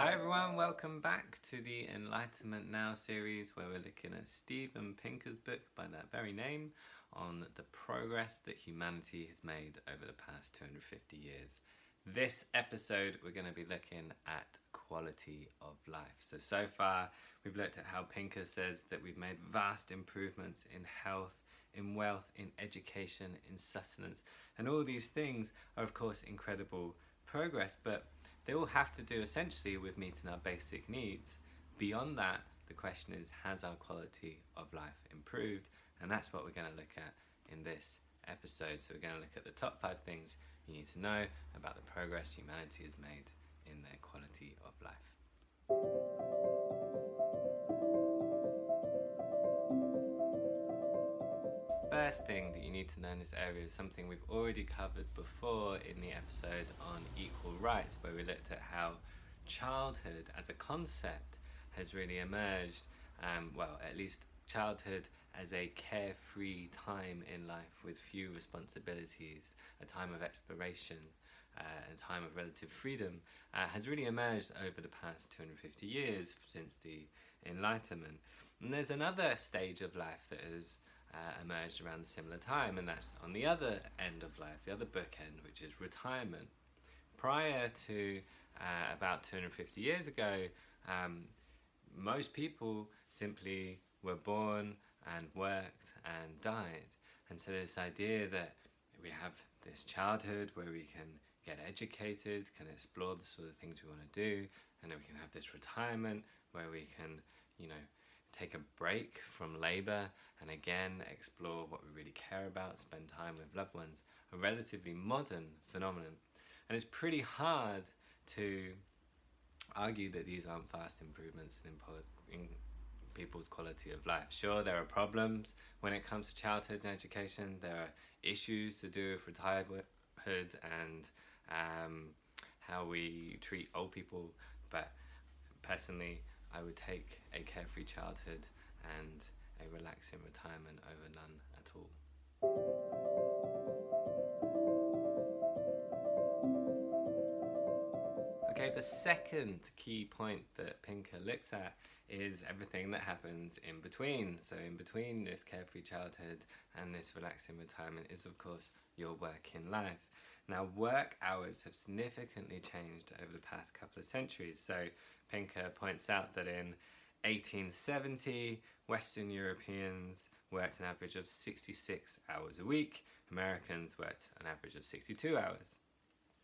Hi everyone, welcome back to the Enlightenment Now series where we're looking at Steven Pinker's book by that very name on the progress that humanity has made over the past 250 years. This episode we're going to be looking at quality of life. So far we've looked at how Pinker says that we've made vast improvements in health, in wealth, in education, in sustenance, and all these things are of course incredible progress, but they all have to do essentially with meeting our basic needs. Beyond that, the question is, has our quality of life improved? And that's what we're going to look at in this episode. So we're going to look at the top 5 things you need to know about the progress humanity has made in their quality of life. First thing that you need to know in this area is something we've already covered before in the episode on equal rights, where we looked at how childhood as a concept has really emerged, at least childhood as a carefree time in life with few responsibilities, a time of exploration, a time of relative freedom, has really emerged over the past 250 years since the Enlightenment. And there's another stage of life that has emerged around a similar time, and that's on the other end of life, the other bookend, which is retirement. Prior to about 250 years ago, most people simply were born and worked and died. And so this idea that we have this childhood where we can get educated, can explore the sort of things we want to do, and then we can have this retirement where we can, take a break from labour and again explore what we really care about, spend time with loved ones, a relatively modern phenomenon. And it's pretty hard to argue that these aren't vast improvements in people's quality of life. Sure, there are problems when it comes to childhood and education. There are issues to do with retirehood and how we treat old people, but personally I would take a carefree childhood and a relaxing retirement over none at all. Okay, the second key point that Pinker looks at is everything that happens in between. So in between this carefree childhood and this relaxing retirement is of course your working life. Now, work hours have significantly changed over the past couple of centuries. So Pinker points out that in 1870, Western Europeans worked an average of 66 hours a week. Americans worked an average of 62 hours.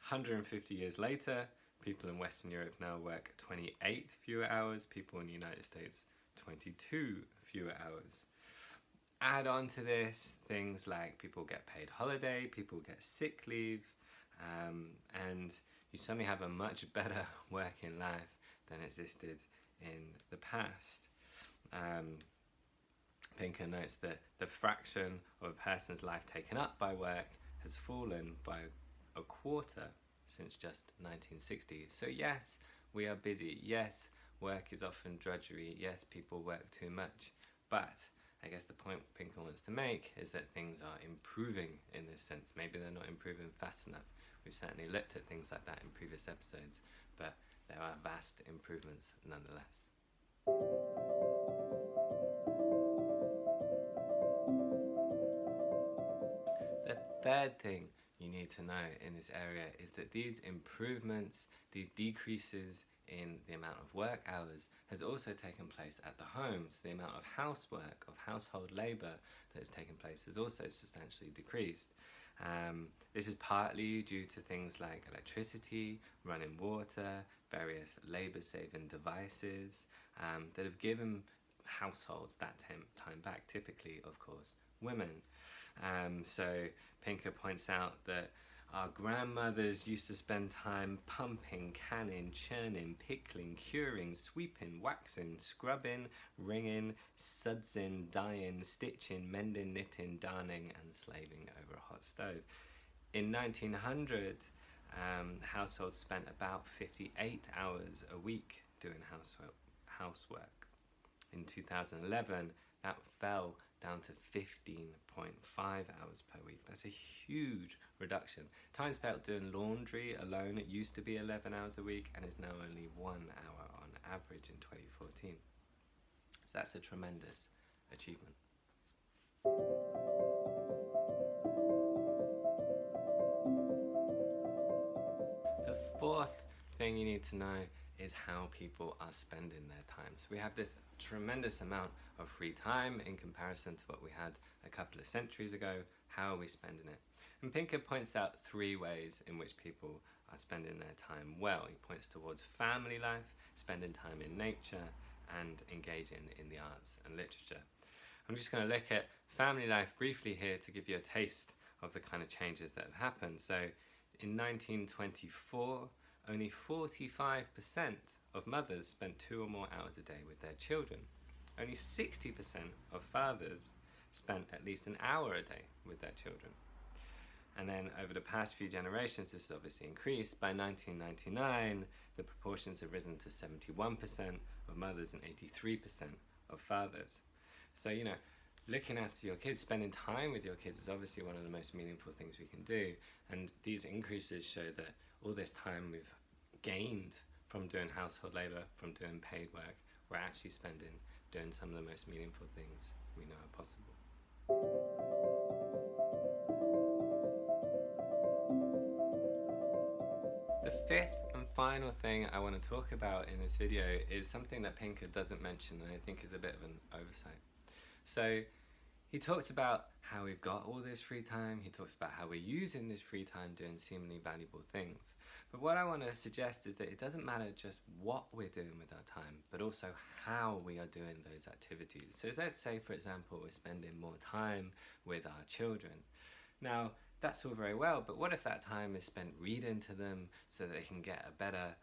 150 years later, people in Western Europe now work 28 fewer hours. People in the United States, 22 fewer hours. Add on to this things like people get paid holiday, people get sick leave, and you suddenly have a much better working life than existed in the past. Pinker notes that the fraction of a person's life taken up by work has fallen by a quarter since just 1960. So yes, we are busy. Yes, work is often drudgery. Yes, people work too much. But I guess the point Pinker wants to make is that things are improving in this sense. Maybe they're not improving fast enough. We've certainly looked at things like that in previous episodes, but there are vast improvements nonetheless. The third thing you need to know in this area is that these improvements, these decreases in the amount of work hours has also taken place at the home. So the amount of housework, of household labour that has taken place has also substantially decreased. This is partly due to things like electricity, running water, various labour-saving devices that have given households that time back, typically, of course, women. So Pinker points out that our grandmothers used to spend time pumping, canning, churning, pickling, curing, sweeping, waxing, scrubbing, wringing, sudsing, dyeing, stitching, mending, knitting, darning, and slaving over a hot stove. In 1900, households spent about 58 hours a week doing housework. In 2011, that fell down to 15.5 hours per week. That's a huge reduction. Time spent doing laundry alone, it used to be 11 hours a week and is now only 1 hour on average in 2014. So that's a tremendous achievement. The fourth thing you need to know is how people are spending their time. So we have this tremendous amount of free time in comparison to what we had a couple of centuries ago. How are we spending it? And Pinker points out 3 ways in which people are spending their time well. He points towards family life, spending time in nature, and engaging in the arts and literature. I'm just going to look at family life briefly here to give you a taste of the kind of changes that have happened. So in 1924, only 45% of mothers spent 2 or more hours a day with their children. Only 60% of fathers spent at least an hour a day with their children. And then over the past few generations, this has obviously increased. By 1999, the proportions have risen to 71% of mothers and 83% of fathers. So, looking after your kids, spending time with your kids is obviously one of the most meaningful things we can do. And these increases show that all this time we've gained from doing household labour, from doing paid work, we're actually spending doing some of the most meaningful things we know are possible. The fifth and final thing I want to talk about in this video is something that Pinker doesn't mention and I think is a bit of an oversight. So he talks about how we've got all this free time, he talks about how we're using this free time doing seemingly valuable things. But what I want to suggest is that it doesn't matter just what we're doing with our time, but also how we are doing those activities. So let's say, for example, we're spending more time with our children. Now, that's all very well, but what if that time is spent reading to them so that they can get a better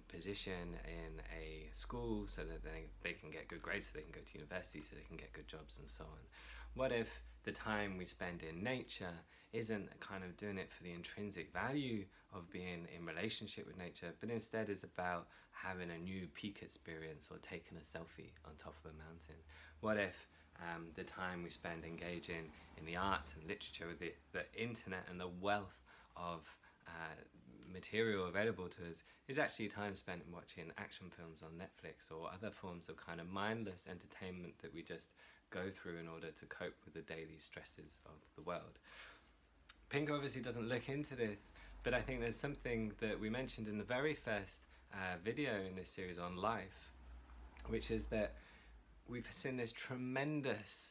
position in a school, so that they can get good grades, so they can go to university, so they can get good jobs and so on? What if the time we spend in nature isn't kind of doing it for the intrinsic value of being in relationship with nature, but instead is about having a new peak experience or taking a selfie on top of a mountain? What if the time we spend engaging in the arts and literature, with the internet and the wealth of material available to us, is actually time spent watching action films on Netflix or other forms of kind of mindless entertainment that we just go through in order to cope with the daily stresses of the world? Pinker obviously doesn't look into this, but I think there's something that we mentioned in the very first video in this series on life, which is that we've seen this tremendous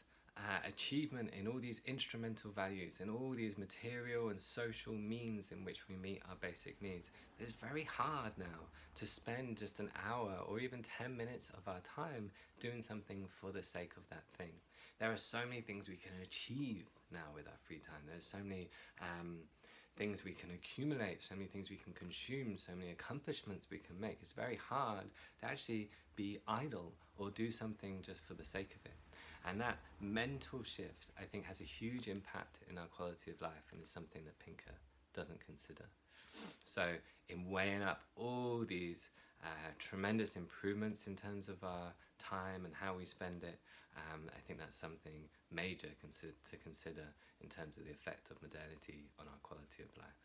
achievement in all these instrumental values and all these material and social means in which we meet our basic needs. It's very hard now to spend just an hour or even 10 minutes of our time doing something for the sake of that thing. There are so many things we can achieve now with our free time. There's so many things we can accumulate, so many things we can consume, so many accomplishments we can make. It's very hard to actually be idle or do something just for the sake of it. And that mental shift, I think, has a huge impact in our quality of life, and is something that Pinker doesn't consider. So in weighing up all these tremendous improvements in terms of our time and how we spend it, I think that's something major to consider in terms of the effect of modernity on our quality of life.